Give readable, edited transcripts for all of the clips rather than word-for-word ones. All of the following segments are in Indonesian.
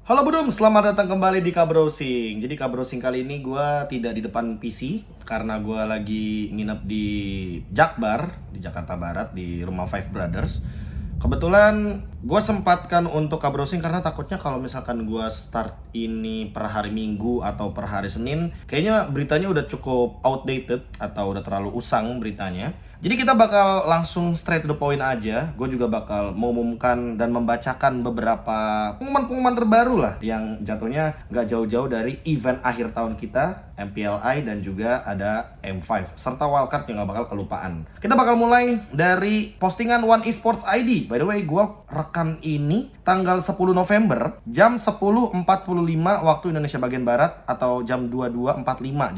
Halo Budum, selamat datang kembali di Kabrowsing. Jadi Kabrowsing kali ini gue tidak di depan PC karena gue lagi nginep di Jakbar di Jakarta Barat di rumah Five Brothers. Kebetulan gue sempatkan untuk Kabrowsing karena takutnya kalau misalkan gue start ini per hari Minggu atau per hari Senin, kayaknya beritanya udah cukup outdated atau udah terlalu usang beritanya. Jadi kita bakal langsung straight to the point aja. Gue juga bakal mengumumkan dan membacakan beberapa pengumuman-pengumuman terbaru lah yang jatuhnya nggak jauh-jauh dari event akhir tahun kita, MPLI dan juga ada M5 serta wildcard yang nggak bakal kelupaan. Kita bakal mulai dari postingan One Esports ID. By the way, gue rekam ini tanggal 10 November jam 10.45 waktu Indonesia bagian Barat atau jam 22.45.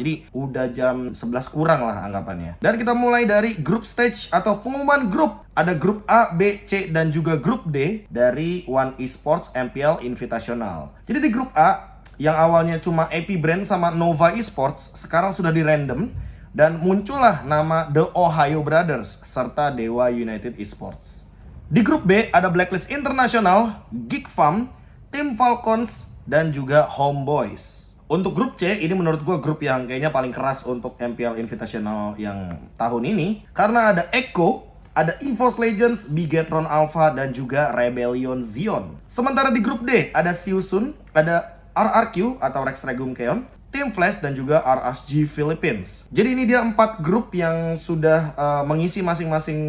Jadi udah jam 11 kurang lah anggapannya. Dan kita mulai dari group stage atau pengumuman grup. Ada grup A, B, C, dan juga grup D dari One Esports MPL Invitational. Jadi di grup A, yang awalnya cuma AP Brand sama Nova Esports, sekarang sudah di random. Dan muncullah nama The Ohio Brothers serta Dewa United Esports. Di grup B ada Blacklist International, Geek Farm, Team Falcons, dan juga Homeboys. Untuk grup C, ini menurut gue grup yang kayaknya paling keras untuk MPL Invitational yang tahun ini. Karena ada Echo, ada EVOS Legends, Bigetron Alpha, dan juga Rebellion Zion. Sementara di grup D, ada Siusun, ada RRQ atau Rex Regum Keon, Team Flash, dan juga RSG Philippines. Jadi ini dia 4 grup yang sudah mengisi masing-masing,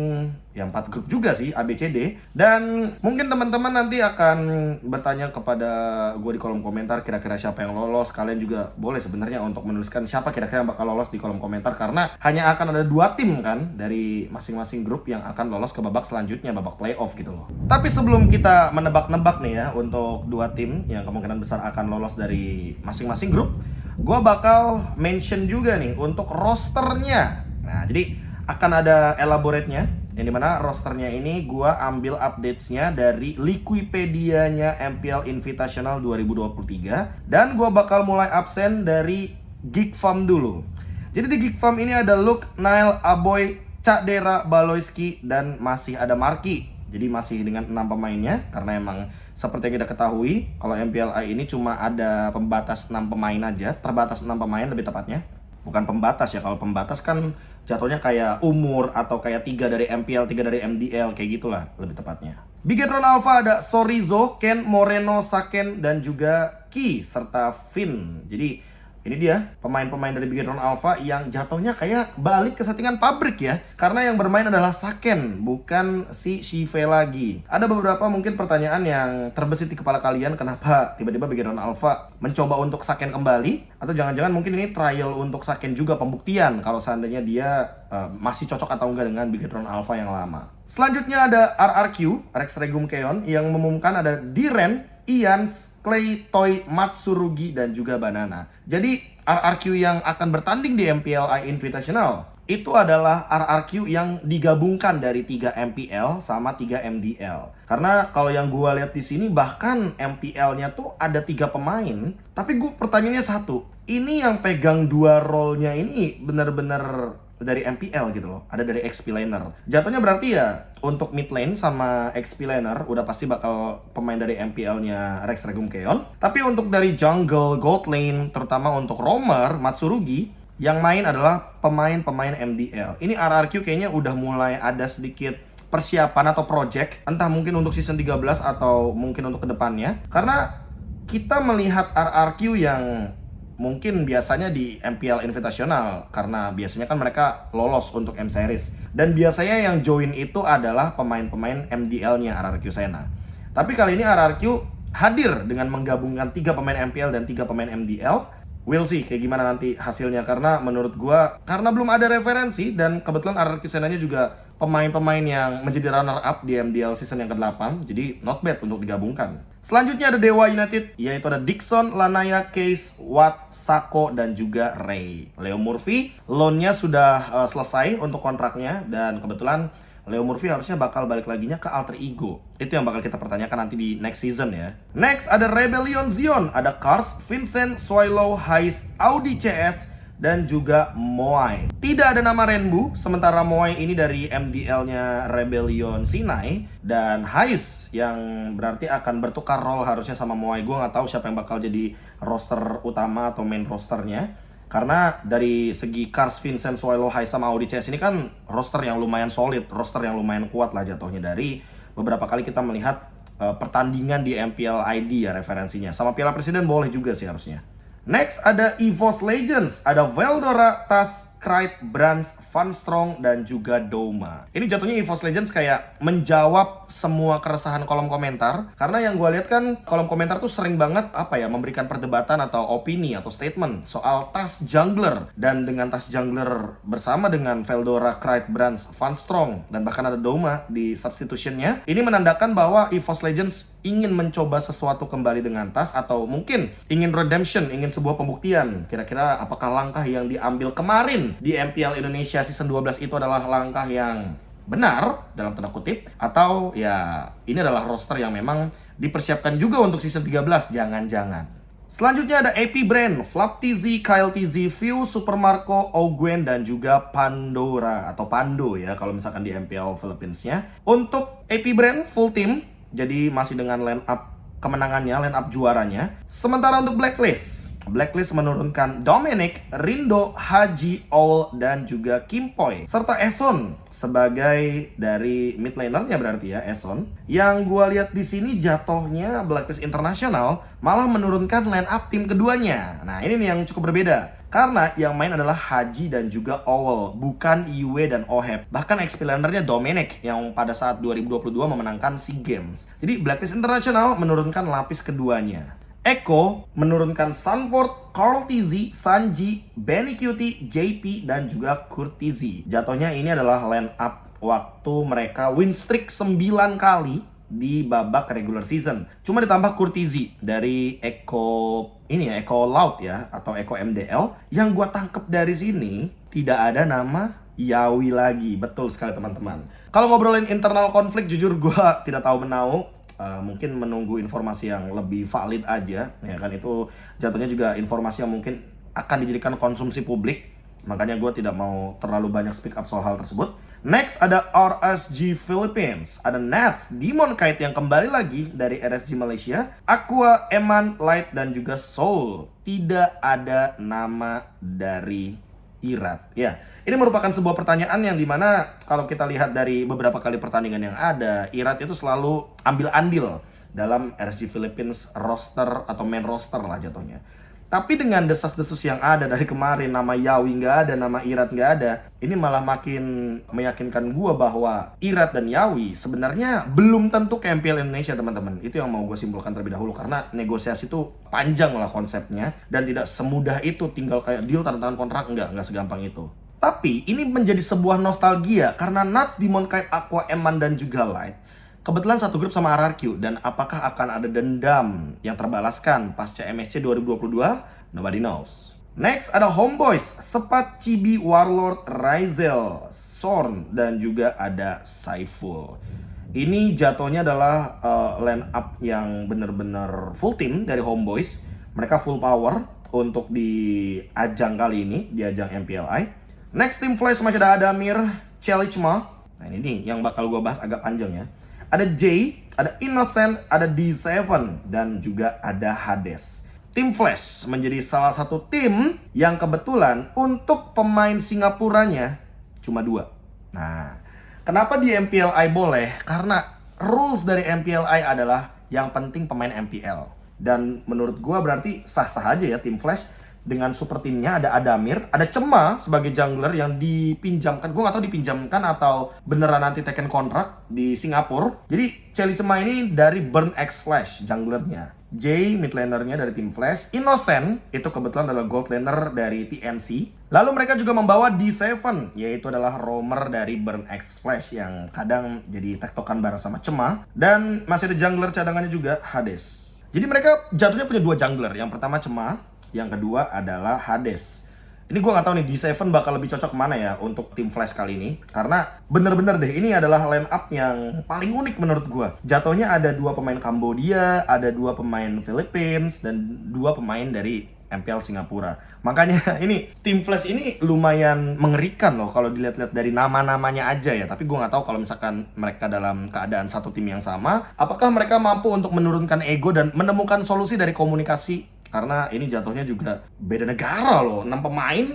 ya 4 grup juga sih, ABCD. Dan mungkin teman-teman nanti akan bertanya kepada gue di kolom komentar kira-kira siapa yang lolos. Kalian juga boleh sebenarnya untuk menuliskan siapa kira-kira yang bakal lolos di kolom komentar, karena hanya akan ada 2 tim kan dari masing-masing grup yang akan lolos ke babak selanjutnya, babak playoff gitu loh. Tapi sebelum kita menebak-nebak nih ya untuk 2 tim yang kemungkinan besar akan lolos dari masing-masing grup, gue bakal mention juga nih untuk rosternya. Nah, jadi akan ada elaborate-nya, yang dimana rosternya ini gue ambil updates-nya dari Liquipedia-nya MPL Invitational 2023. Dan gue bakal mulai absen dari Geek Farm dulu. Jadi di Geek Farm ini ada Luke, Nile, Aboy, Cak Dera, Baloyski, dan masih ada Marky. Jadi masih dengan 6 pemainnya, karena emang seperti yang kita ketahui, kalau MPLI ini cuma ada pembatas 6 pemain aja, terbatas 6 pemain lebih tepatnya. Bukan pembatas ya, kalau pembatas kan jatuhnya kayak umur atau kayak 3 dari MPL, 3 dari MDL, kayak gitulah lebih tepatnya. Bigetron Alpha ada Sorizo, Ken, Moreno, Saken, dan juga Ki, serta Finn. Jadi ini dia pemain-pemain dari Bigetron Alpha yang jatuhnya kayak balik ke settingan pabrik ya. Karena yang bermain adalah Saken, bukan si Shive lagi. Ada beberapa mungkin pertanyaan yang terbesit di kepala kalian, kenapa tiba-tiba Bigetron Alpha mencoba untuk Saken kembali? Atau jangan-jangan mungkin ini trial untuk Saken juga, pembuktian kalau seandainya dia masih cocok atau enggak dengan Bigetron Alpha yang lama. Selanjutnya ada RRQ, Rex Regum Keon, yang mengumumkan ada Diren, Ians, Clay, Toy, Matsurugi, dan juga Banana. Jadi RRQ yang akan bertanding di MPLI Invitational itu adalah RRQ yang digabungkan dari 3 MPL sama 3 MDL. Karena kalau yang gue lihat di sini bahkan MPL-nya tuh ada 3 pemain, tapi gue pertanyaannya satu. Ini yang pegang 2 role-nya ini benar-benar dari MPL gitu loh, ada dari XP laner. Jatuhnya berarti ya untuk mid lane sama XP laner udah pasti bakal pemain dari MPL-nya Rex Regum Keon. Tapi untuk dari jungle, gold lane, terutama untuk roamer, Matsurugi, yang main adalah pemain-pemain MDL. Ini RRQ kayaknya udah mulai ada sedikit persiapan atau project, entah mungkin untuk season 13 atau mungkin untuk kedepannya. Karena kita melihat RRQ yang mungkin biasanya di MPL Invitational, karena biasanya kan mereka lolos untuk M-Series. Dan biasanya yang join itu adalah pemain-pemain MDL-nya RRQ Sena. Tapi kali ini RRQ hadir dengan menggabungkan 3 pemain MPL dan 3 pemain MDL. We'll see kayak gimana nanti hasilnya, karena menurut gua, karena belum ada referensi, dan kebetulan RRQ Senanya juga pemain-pemain yang menjadi runner up di MDL season yang ke-8, jadi not bad untuk digabungkan. Selanjutnya ada Dewa United, yaitu ada Dixon, Lanaya, Case, Watt, Sako, dan juga Ray. Leo Murphy, loan-nya sudah selesai untuk kontraknya, dan kebetulan Leo Murphy harusnya bakal balik laginya ke Alter Ego. Itu yang bakal kita pertanyakan nanti di next season ya. Next ada Rebellion Zion, ada Cars, Vincent, Swallow, Hais, Audi CS, dan juga Moai. Tidak ada nama Renbu, sementara Moai ini dari MDL-nya Rebellion Sinai, dan Hais yang berarti akan bertukar role harusnya sama Moai. Gue nggak tahu siapa yang bakal jadi roster utama atau main rosternya. Karena dari segi Cars, Vincent, Swallow, Hais sama Audi CS ini kan roster yang lumayan solid, roster yang lumayan kuat lah jatuhnya. Dari beberapa kali kita melihat pertandingan di MPL ID ya referensinya. Sama Piala Presiden boleh juga sih harusnya. Next ada EVOS Legends, ada Veldora, Tas, Krite, Brands, Funstrong, dan juga Doma. Ini jatuhnya EVOS Legends kayak menjawab semua keresahan kolom komentar. Karena yang gue lihat kan kolom komentar tuh sering banget memberikan perdebatan atau opini atau statement soal Tas Jungler. Dan dengan Tas Jungler bersama dengan Veldora, Krite, Brands, Funstrong, dan bahkan ada Doma di substitutionnya. Ini menandakan bahwa EVOS Legends ingin mencoba sesuatu kembali dengan Tas atau mungkin ingin redemption, ingin sebuah pembuktian. Kira-kira apakah langkah yang diambil kemarin di MPL Indonesia Season 12 itu adalah langkah yang benar dalam tanda kutip, atau ya ini adalah roster yang memang dipersiapkan juga untuk Season 13, jangan-jangan. Selanjutnya ada AP Brand, Flap TZ, Kyle TZ, View, Super Marco, Ogwen, dan juga Pandora atau Pando ya kalau misalkan di MPL Philippines-nya. Untuk AP Brand full team, jadi masih dengan line up kemenangannya, line up juaranya. Sementara untuk Blacklist menurunkan Dominic, Rindo, Haji, Owl, dan juga Kimpoy, serta Eson sebagai dari mid lanernya berarti ya Eson. Yang gua lihat di sini jatuhnya Blacklist International malah menurunkan line up tim keduanya. Nah ini nih yang cukup berbeda. Karena yang main adalah Haji dan juga Owl, bukan Iwe dan Oheb. Bahkan XP lanernya Dominic yang pada saat 2022 memenangkan SEA Games. Jadi Blacklist International menurunkan lapis keduanya. Echo menurunkan Sanford, Carl TZ, Sanji, Benny Cutie, JP, dan juga Kurt TZ. Jatuhnya ini adalah line up waktu mereka win streak 9 kali di babak regular season. Cuma ditambah Kurt TZ dari Echo Loud ya, atau Echo MDL. Yang gua tangkep dari sini tidak ada nama Yawi lagi. Betul sekali teman-teman. Kalau ngobrolin internal konflik, jujur gua tidak tahu menau. Mungkin menunggu informasi yang lebih valid aja ya kan, itu jatuhnya juga informasi yang mungkin akan dijadikan konsumsi publik, makanya gue tidak mau terlalu banyak speak up soal hal tersebut. Next ada RSG Philippines, ada Nats, Demon Kite yang kembali lagi dari RSG Malaysia, Aqua, Eman, Light, dan juga Soul. Tidak ada nama dari Irat ya. Ini merupakan sebuah pertanyaan yang dimana kalau kita lihat dari beberapa kali pertandingan yang ada, Irat itu selalu ambil andil dalam RSG Philippines roster atau main roster lah jatuhnya. Tapi dengan desas-desus yang ada dari kemarin, nama Yawi nggak ada, nama Irat nggak ada, ini malah makin meyakinkan gue bahwa Irat dan Yawi sebenarnya belum tentu ke MPL Indonesia teman-teman. Itu yang mau gue simpulkan terlebih dahulu, karena negosiasi itu panjang lah konsepnya dan tidak semudah itu tinggal kayak deal tanda tangan kontrak, nggak segampang itu. Tapi ini menjadi sebuah nostalgia karena Nats, Demon Kite, Aqua, Eman, dan juga Light kebetulan satu grup sama RRQ. Dan apakah akan ada dendam yang terbalaskan pasca MSC 2022? Nobody knows. Next ada Homeboys, Sepat, Chibi, Warlord, Raizel, Sorn, dan juga ada Saiful. Ini jatuhnya adalah line up yang benar-benar full team dari Homeboys. Mereka full power untuk di ajang kali ini, di ajang MPLI. Next Team Flash masih ada Adamir, Chelichma. Nah ini nih yang bakal gue bahas agak panjang ya. Ada J, ada Innocent, ada D7, dan juga ada Hades. Tim Flash menjadi salah satu tim yang kebetulan untuk pemain Singapuranya cuma 2. Nah, kenapa di MPLI boleh? Karena rules dari MPLI adalah yang penting pemain MPL. Dan menurut gua berarti sah-sah aja ya tim Flash. Dengan super timnya ada Adamir, ada Cema sebagai jungler yang dipinjamkan. Gue gak tahu dipinjamkan atau beneran nanti taken kontrak di Singapura. Jadi Celi Cema ini dari Burn X Flash junglernya. J mid lanernya dari tim Flash. Innocent itu kebetulan adalah gold laner dari TNC. Lalu mereka juga membawa D7, yaitu adalah roamer dari Burn X Flash yang kadang jadi tektokan bareng sama Cema. Dan masih ada jungler cadangannya juga, Hades. Jadi mereka jatuhnya punya 2 jungler. Yang pertama Cema, yang kedua adalah Hades. Ini gue gak tahu nih D7 bakal lebih cocok mana ya untuk tim Flash kali ini. Karena bener-bener deh ini adalah line up yang paling unik menurut gue. Jatuhnya ada 2 pemain Kambodia, ada 2 pemain Philippines, dan 2 pemain dari MPL Singapura. Makanya ini tim Flash ini lumayan mengerikan loh kalau dilihat-lihat dari nama-namanya aja ya. Tapi gue nggak tahu kalau misalkan mereka dalam keadaan satu tim yang sama, apakah mereka mampu untuk menurunkan ego dan menemukan solusi dari komunikasi. Karena ini jatuhnya juga beda negara loh. 6 pemain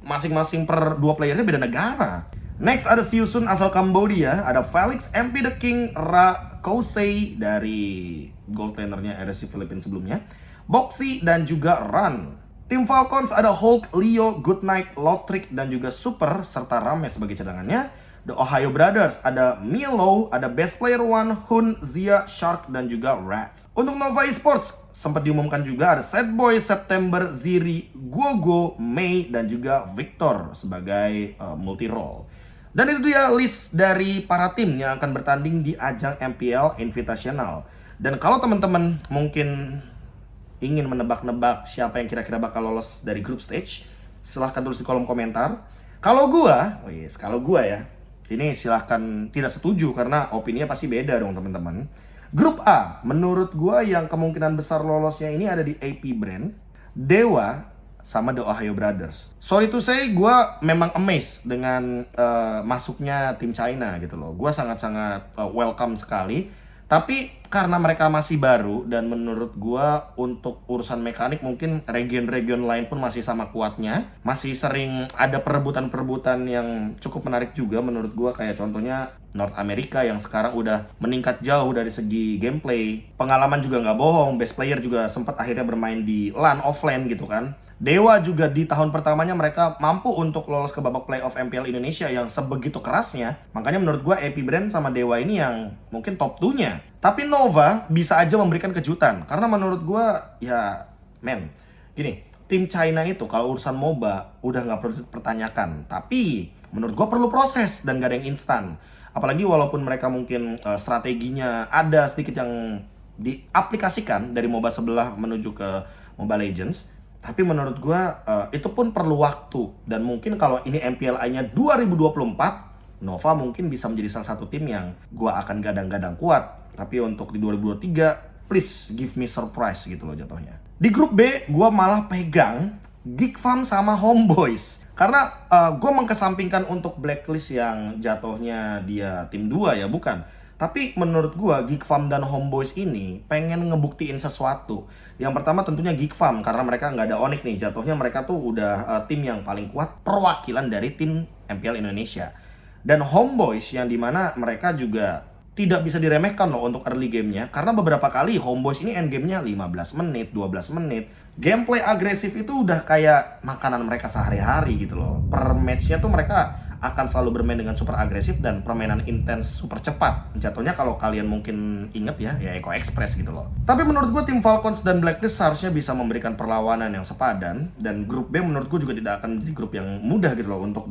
masing-masing per 2 playernya beda negara. Next ada Siusun asal Kambodia, ada Felix MP The King Rakosei dari goaltendernya RSC Philippines sebelumnya, Boxy dan juga Run. Tim Falcons ada Hulk, Leo, Goodnight, Lotrick dan juga Super serta Rame sebagai cadangannya. The Ohio Brothers ada Milo, ada Best Player One, Hun, Zia, Shark dan juga Wrath. Untuk Nova Esports sempat diumumkan juga ada Sad Boy, September, Ziri, Gogo, Mei dan juga Victor sebagai multi-role. Dan itu dia list dari para tim yang akan bertanding di ajang MPL Invitational. Dan kalau teman-teman mungkin ingin menebak-nebak siapa yang kira-kira bakal lolos dari group stage, silahkan tulis di kolom komentar. Kalau gua ya, ini silahkan tidak setuju karena opininya pasti beda dong teman-teman. Grup A, menurut gua yang kemungkinan besar lolosnya ini ada di AP Brand, Dewa, sama The Ohio Brothers. Sorry to say, gue memang amazed dengan masuknya tim China gitu loh. Gue sangat-sangat welcome sekali. Tapi karena mereka masih baru dan menurut gue untuk urusan mekanik mungkin region-region lain pun masih sama kuatnya. Masih sering ada perebutan-perebutan yang cukup menarik juga menurut gue. Kayak contohnya North America yang sekarang udah meningkat jauh dari segi gameplay. Pengalaman juga nggak bohong, best player juga sempat akhirnya bermain di LAN offline gitu kan. Dewa juga di tahun pertamanya mereka mampu untuk lolos ke babak playoff MPL Indonesia yang sebegitu kerasnya. Makanya menurut gue AP Brand sama Dewa ini yang mungkin top 2-nya. Tapi Nova bisa aja memberikan kejutan. Karena menurut gue ya gini, tim China itu kalau urusan MOBA udah nggak perlu dipertanyakan. Tapi menurut gue perlu proses dan gak ada yang instan. Apalagi walaupun mereka mungkin strateginya ada sedikit yang diaplikasikan dari MOBA sebelah menuju ke Mobile Legends. Tapi menurut gue itu pun perlu waktu. Dan mungkin kalau ini MPLI-nya 2024, Nova mungkin bisa menjadi salah satu tim yang gue akan gadang-gadang kuat. Tapi untuk di 2023, please give me surprise gitu loh jatuhnya. Di grup B, gue malah pegang Geek Farm sama Homeboys. Karena gue mengkesampingkan untuk Blacklist yang jatuhnya dia tim 2 ya, bukan. Tapi menurut gue Geek Farm dan Homeboys ini pengen ngebuktiin sesuatu. Yang pertama tentunya Geek Farm karena mereka nggak ada Onyx nih. Jatuhnya mereka tuh udah tim yang paling kuat perwakilan dari tim MPL Indonesia. Dan Homeboys yang dimana mereka juga tidak bisa diremehkan loh untuk early gamenya. Karena beberapa kali Homeboys ini endgame-nya 15 menit, 12 menit. Gameplay agresif itu udah kayak makanan mereka sehari-hari gitu loh. Per match-nya tuh mereka akan selalu bermain dengan super agresif dan permainan intens super cepat. Jatuhnya kalau kalian mungkin inget ya Eco Express gitu loh. Tapi menurut gue tim Falcons dan Blacklist seharusnya bisa memberikan perlawanan yang sepadan. Dan grup B menurut gue juga tidak akan menjadi grup yang mudah gitu loh untuk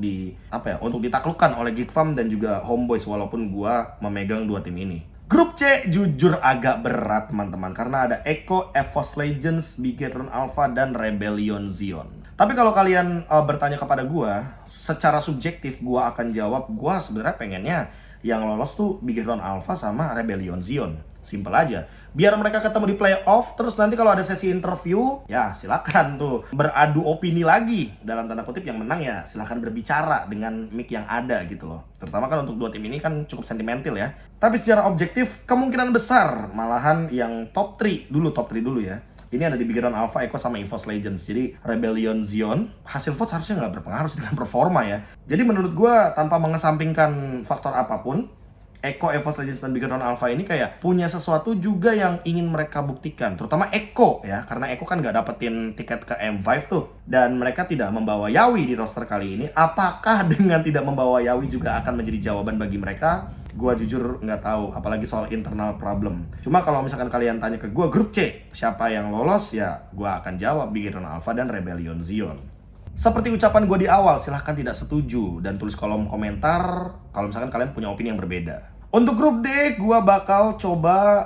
untuk ditaklukkan oleh Geek Farm dan juga Homeboys walaupun gue memegang 2 tim ini. Grup C jujur agak berat teman-teman karena ada Echo, EVOS Legends, Bigetron Alpha dan Rebellion Zion. Tapi kalau kalian bertanya kepada gue, secara subjektif gue akan jawab gue sebenarnya pengennya yang lolos tuh Bigetron Alpha sama Rebellion Zion. Simple aja. Biar mereka ketemu di playoff, terus nanti kalau ada sesi interview, ya silakan tuh beradu opini lagi. Dalam tanda kutip yang menang ya silakan berbicara dengan mic yang ada gitu loh. Terutama kan untuk 2 tim ini kan cukup sentimental ya. Tapi secara objektif kemungkinan besar malahan yang top 3 dulu ya. Ini ada di Bigetron Alpha, Echo sama EVOS Legends. Jadi Rebellion Zion, hasil vote harusnya nggak berpengaruh dengan performa ya. Jadi menurut gue tanpa mengesampingkan faktor apapun, Echo, EVOS Legends dan Bigetron Alpha ini kayak punya sesuatu juga yang ingin mereka buktikan. Terutama Echo ya, karena Echo kan nggak dapetin tiket ke M5 tuh. Dan mereka tidak membawa Yawi di roster kali ini. Apakah dengan tidak membawa Yawi juga akan menjadi jawaban bagi mereka? Gue jujur nggak tahu, apalagi soal internal problem. Cuma kalau misalkan kalian tanya ke gue grup C, siapa yang lolos ya gue akan jawab Bigetron Alpha dan Rebellion Zion. Seperti ucapan gue di awal, silahkan tidak setuju dan tulis kolom komentar kalau misalkan kalian punya opini yang berbeda. Untuk grup D, gue bakal coba,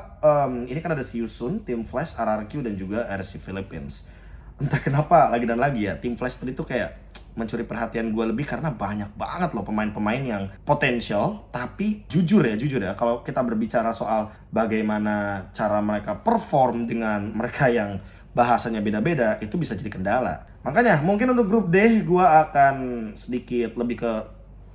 ini kan ada Siusun, Team Flash, RRQ, dan juga RSC Philippines. Entah kenapa, lagi dan lagi ya, Team Flash tadi tuh kayak mencuri perhatian gue lebih karena banyak banget loh pemain-pemain yang potensial. Tapi jujur ya, kalau kita berbicara soal bagaimana cara mereka perform dengan mereka yang bahasanya beda-beda, itu bisa jadi kendala. Makanya mungkin untuk grup D gua akan sedikit lebih ke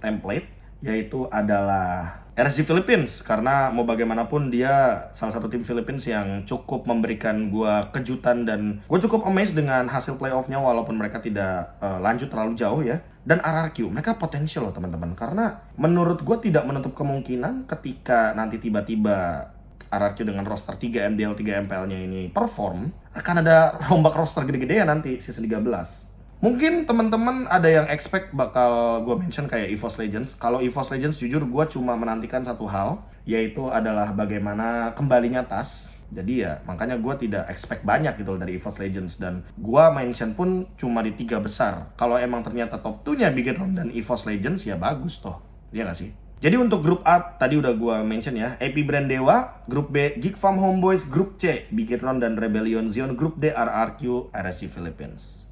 template, yaitu adalah RSG Philippines, karena mau bagaimanapun dia salah satu tim Philippines yang cukup memberikan gua kejutan dan gue cukup amazed dengan hasil playoffnya walaupun mereka tidak lanjut terlalu jauh ya. Dan RRQ mereka potensial loh teman-teman, karena menurut gue tidak menutup kemungkinan ketika nanti tiba-tiba RRQ dengan roster 3 MDL 3 MPL-nya ini perform, akan ada rombak roster gede-gede ya nanti season 13. Mungkin teman-teman ada yang expect bakal gue mention kayak EVOS Legends. Kalau EVOS Legends jujur gue cuma menantikan satu hal, yaitu adalah bagaimana kembalinya TAS. Jadi ya makanya gue tidak expect banyak gitu dari EVOS Legends. Dan gue mention pun cuma di 3 besar. Kalau emang ternyata top 2-nya Bigetron dan EVOS Legends ya bagus toh. Iya gak sih? Jadi untuk grup A tadi udah gue mention ya, AP Brand Dewa, grup B Geek Farm Homeboys, grup C Bigetron dan Rebellion Zion, grup D RRQ RSG Philippines.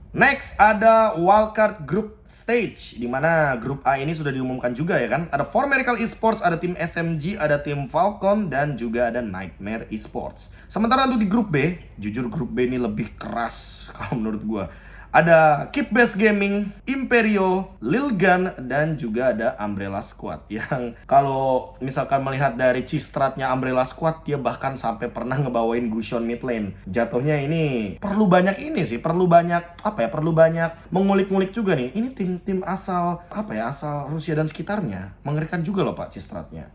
Next ada wildcard group stage, di mana grup A ini sudah diumumkan juga ya kan. Ada For Miracle Esports, ada tim SMG, ada tim Falcon, dan juga ada Nightmare Esports. Sementara untuk di grup B, jujur grup B ini lebih keras kalau menurut gua. Ada Keep Best Gaming, Imperio, Lilgan, dan juga ada Umbrella Squad. Yang kalau misalkan melihat dari cistratnya Umbrella Squad, dia bahkan sampai pernah ngebawain Gusion mid lane. Jatuhnya ini perlu banyak ini sih, perlu banyak perlu banyak mengulik-ngulik juga nih. Ini tim-tim asal asal Rusia dan sekitarnya. Mengerikan juga loh Pak cistratnya.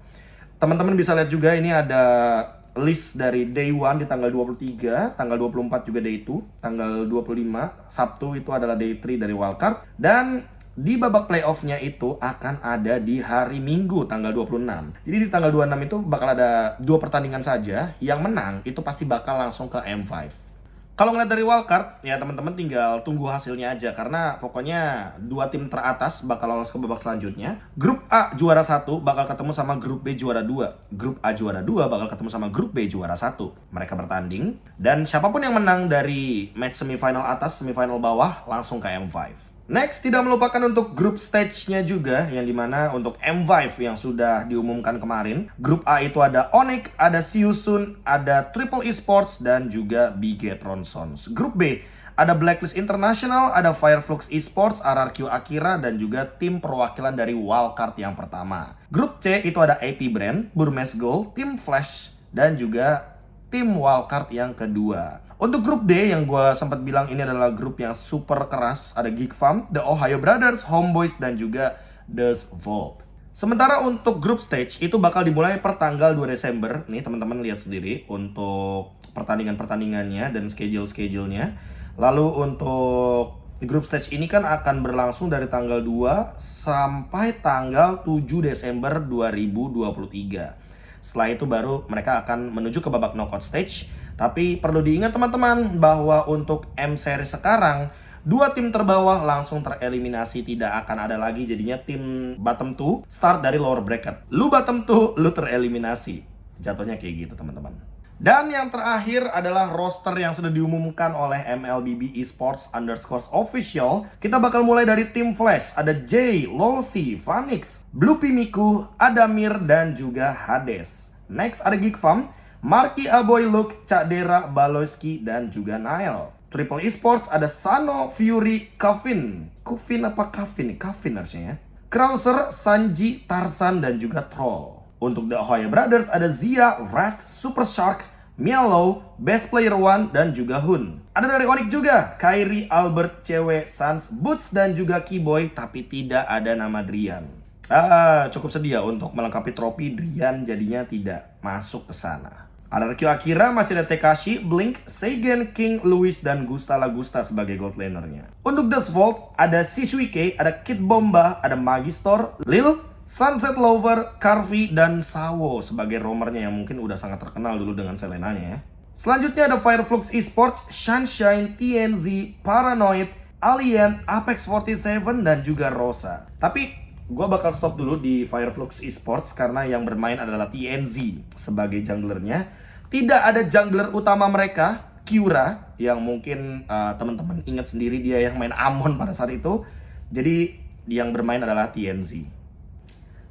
Teman-teman bisa lihat juga ini ada list dari day 1 di tanggal 23, tanggal 24 juga day 2, tanggal 25, Sabtu itu adalah day 3 dari wildcard. Dan di babak playoff-nya itu akan ada di hari Minggu tanggal 26. Jadi di tanggal 26 itu bakal ada 2 pertandingan saja. Yang menang itu pasti bakal langsung ke M5. Kalau ngeliat dari wildcard, ya teman-teman tinggal tunggu hasilnya aja. Karena pokoknya 2 tim teratas bakal lolos ke babak selanjutnya. Grup A juara 1 bakal ketemu sama grup B juara 2. Grup A juara 2 bakal ketemu sama grup B juara 1. Mereka bertanding. Dan siapapun yang menang dari match semifinal atas, semifinal bawah, langsung ke M5. Next, tidak melupakan untuk grup stage-nya juga, yang dimana untuk M5 yang sudah diumumkan kemarin. Grup A itu ada Onyx, ada Siusun, ada Triple Esports, dan juga Bigetron Sons. Grup B ada Blacklist International, ada Fireflux Esports, RRQ Akira, dan juga tim perwakilan dari wildcard yang pertama. Grup C itu ada AP Brand, Burmese Gold, Team Flash, dan juga tim wildcard yang kedua. Untuk grup D yang gue sempat bilang ini adalah grup yang super keras, ada Geek Farm, The Ohio Brothers, Homeboys, dan juga The Vault. Sementara untuk grup stage itu bakal dimulai per tanggal 2 Desember. Nih teman-teman lihat sendiri untuk pertandingan-pertandingannya dan schedule-schedule-nya. Lalu untuk grup stage ini kan akan berlangsung dari tanggal 2 sampai tanggal 7 Desember 2023. Setelah itu baru mereka akan menuju ke babak knockout stage. Tapi perlu diingat teman-teman bahwa untuk M-Series sekarang 2 tim terbawah langsung tereliminasi, tidak akan ada lagi jadinya tim bottom 2 start dari lower bracket. Lu bottom 2, lu tereliminasi. Jatuhnya kayak gitu teman-teman. Dan yang terakhir adalah roster yang sudah diumumkan oleh MLBB Esports _ official. Kita bakal mulai dari tim Flash. Ada Jay, Lolsi, Vanix, Blue Miku, Adamir, dan juga Hades. Next ada Geek Farm, Marky Aboy Luke, Cakdera, Baloski, dan juga Nail. Triple Esports ada Sano, Fury, Kavin. Kuvin apa Kavin? Kavin harusnya ya. Krauser, Sanji, Tarsan, dan juga Troll. Untuk The Ohio Brothers ada Zia, Rat, Super Shark, Mielo, Best Player One, dan juga Hun. Ada dari Onyx juga, Kyrie, Albert, Cewe, Sans, Boots, dan juga Keyboy, tapi tidak ada nama Drian. Cukup sedih untuk melengkapi trofi, Drian jadinya tidak masuk ke sana. Ada RQ Akira, masih ada Tekashi, Blink, Seigen, King, Louis, dan Gusta Lagusta sebagai gold lanernya. Untuk The Vault, ada Sisuike, ada Kid Bomba, ada Magistor, Lil, Sunset Lover, Carvi, dan Sawo sebagai roamernya yang mungkin udah sangat terkenal dulu dengan Selenanya ya. Selanjutnya ada Fireflux Esports, Sunshine, TNZ, Paranoid, Alien, Apex 47, dan juga Rosa. Tapi gue bakal stop dulu di Fireflux Esports karena yang bermain adalah TNZ sebagai junglernya. Tidak ada jungler utama mereka, Kyura, yang mungkin teman-teman ingat sendiri dia yang main Amon pada saat itu. Jadi yang bermain adalah TNZ.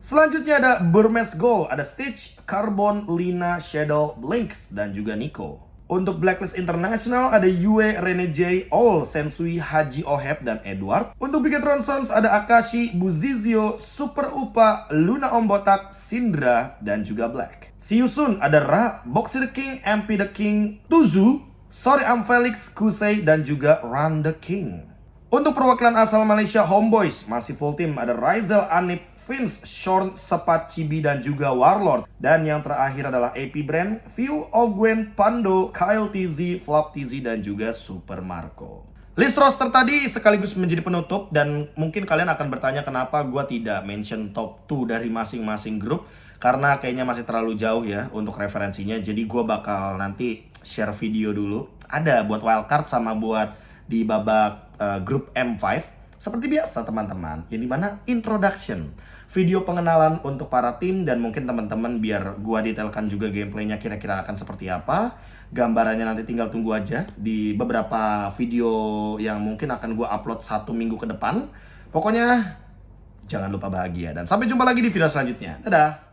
Selanjutnya ada Burmese Gold, ada Stitch, Carbon, Lina, Shadow, Blinks, dan juga Nico. Untuk Blacklist International ada Yue, Rene J, All, Sensui, Haji Oheb, dan Edward. Untuk Bigetron Sons ada Akashi, Buzizio, Super Upa, Luna Ombotak, Sindra, dan juga Black. See you soon ada Ra, Boxy the King, MP the King, Tuzu, Sorry I'm Felix, Kusei, dan juga Run the King. Untuk perwakilan asal Malaysia Homeboys masih full team ada Rizal, Anip, Vince, Shorn, Sepat, Chibi, dan juga Warlord. Dan yang terakhir adalah AP Brand, View, Ogwen, Pando, Kyle TZ, Flop TZ, dan juga Super Marco. List roster tadi sekaligus menjadi penutup, dan mungkin kalian akan bertanya kenapa gue tidak mention top 2 dari masing-masing grup. Karena kayaknya masih terlalu jauh ya untuk referensinya. Jadi gue bakal nanti share video dulu. Ada buat wildcard sama buat di babak grup M5. Seperti biasa teman-teman, yang dimana introduction, video pengenalan untuk para tim, dan mungkin teman-teman biar gua detailkan juga gameplaynya kira-kira akan seperti apa. Gambarannya nanti tinggal tunggu aja di beberapa video yang mungkin akan gua upload 1 minggu ke depan. Pokoknya jangan lupa bahagia dan sampai jumpa lagi di video selanjutnya. Dadah!